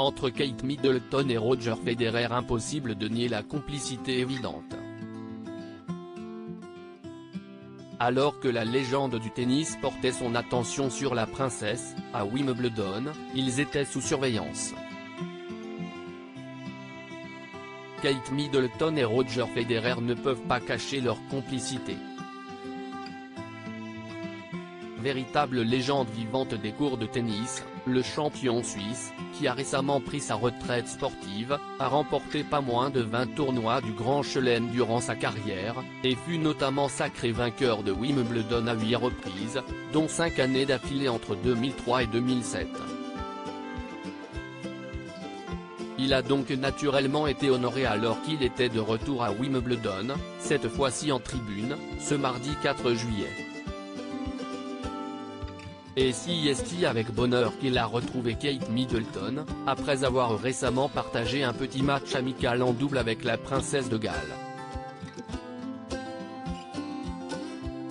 Entre Kate Middleton et Roger Federer, impossible de nier la complicité évidente. Alors que la légende du tennis portait son attention sur la princesse, à Wimbledon, ils étaient sous surveillance. Kate Middleton et Roger Federer ne peuvent pas cacher leur complicité. Véritable légende vivante des cours de tennis, le champion suisse, qui a récemment pris sa retraite sportive, a remporté pas moins de 20 tournois du Grand Chelem durant sa carrière, et fut notamment sacré vainqueur de Wimbledon à 8 reprises, dont 5 années d'affilée entre 2003 et 2007. Il a donc naturellement été honoré alors qu'il était de retour à Wimbledon, cette fois-ci en tribune, ce mardi 4 juillet. Et c'est avec bonheur qu'il a retrouvé Kate Middleton, après avoir récemment partagé un petit match amical en double avec la princesse de Galles.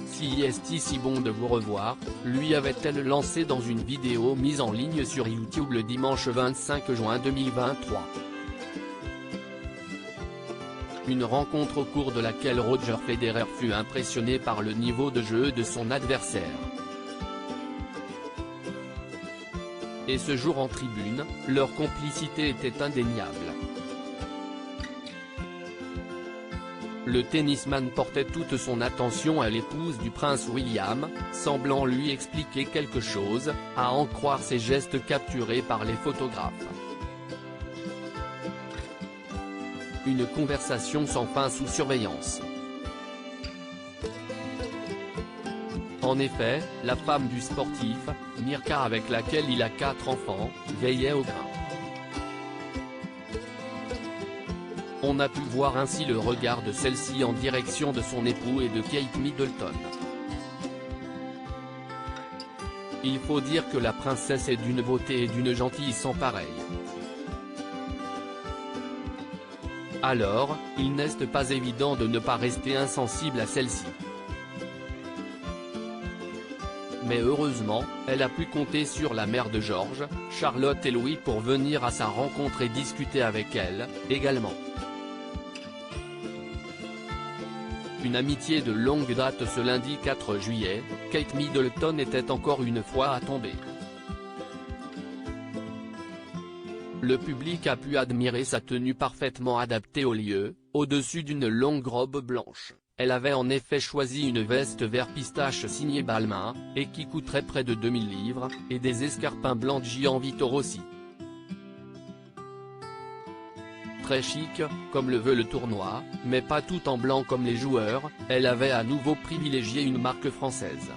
C'est si bon de vous revoir, lui avait-elle lancé dans une vidéo mise en ligne sur YouTube le dimanche 25 juin 2023. Une rencontre au cours de laquelle Roger Federer fut impressionné par le niveau de jeu de son adversaire. Et ce jour en tribune, leur complicité était indéniable. Le tennisman portait toute son attention à l'épouse du prince William, semblant lui expliquer quelque chose, à en croire ses gestes capturés par les photographes. Une conversation sans fin sous surveillance. En effet, la femme du sportif, Mirka, avec laquelle il a 4 enfants, veillait au grain. On a pu voir ainsi le regard de celle-ci en direction de son époux et de Kate Middleton. Il faut dire que la princesse est d'une beauté et d'une gentillesse sans pareille. Alors, il n'est pas évident de ne pas rester insensible à celle-ci. Mais heureusement, elle a pu compter sur la mère de George, Charlotte et Louis pour venir à sa rencontre et discuter avec elle, également. Une amitié de longue date. Ce lundi 4 juillet, Kate Middleton était encore une fois à tomber. Le public a pu admirer sa tenue parfaitement adaptée au lieu, au-dessus d'une longue robe blanche. Elle avait en effet choisi une veste vert pistache signée Balmain, et qui coûterait près de 2000 livres, et des escarpins blancs de Gianvito Rossi. Très chic, comme le veut le tournoi, mais pas tout en blanc comme les joueurs, elle avait à nouveau privilégié une marque française.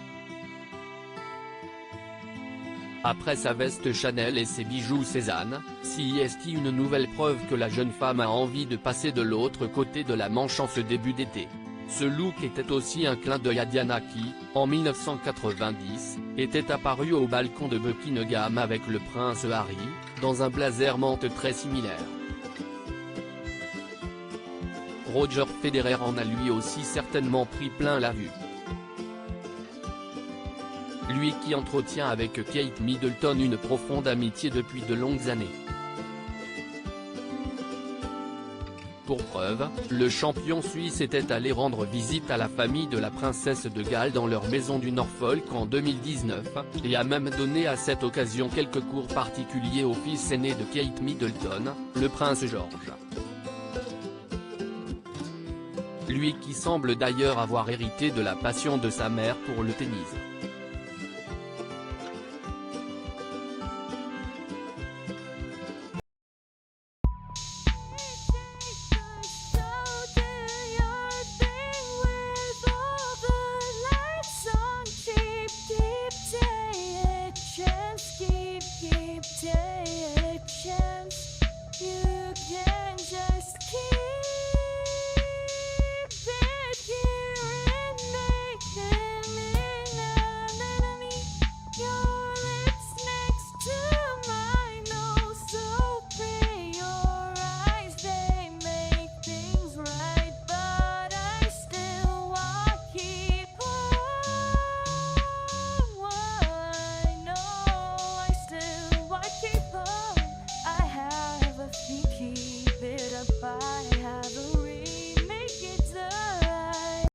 Après sa veste Chanel et ses bijoux Cézanne, c'est une nouvelle preuve que la jeune femme a envie de passer de l'autre côté de la Manche en ce début d'été. Ce look était aussi un clin d'œil à Diana qui, en 1990, était apparue au balcon de Buckingham avec le prince Harry, dans un blazer menthe très similaire. Roger Federer en a lui aussi certainement pris plein la vue. Lui qui entretient avec Kate Middleton une profonde amitié depuis de longues années. Pour preuve, le champion suisse était allé rendre visite à la famille de la princesse de Galles dans leur maison du Norfolk en 2019, et a même donné à cette occasion quelques cours particuliers au fils aîné de Kate Middleton, le prince George. Lui qui semble d'ailleurs avoir hérité de la passion de sa mère pour le tennis. Bye.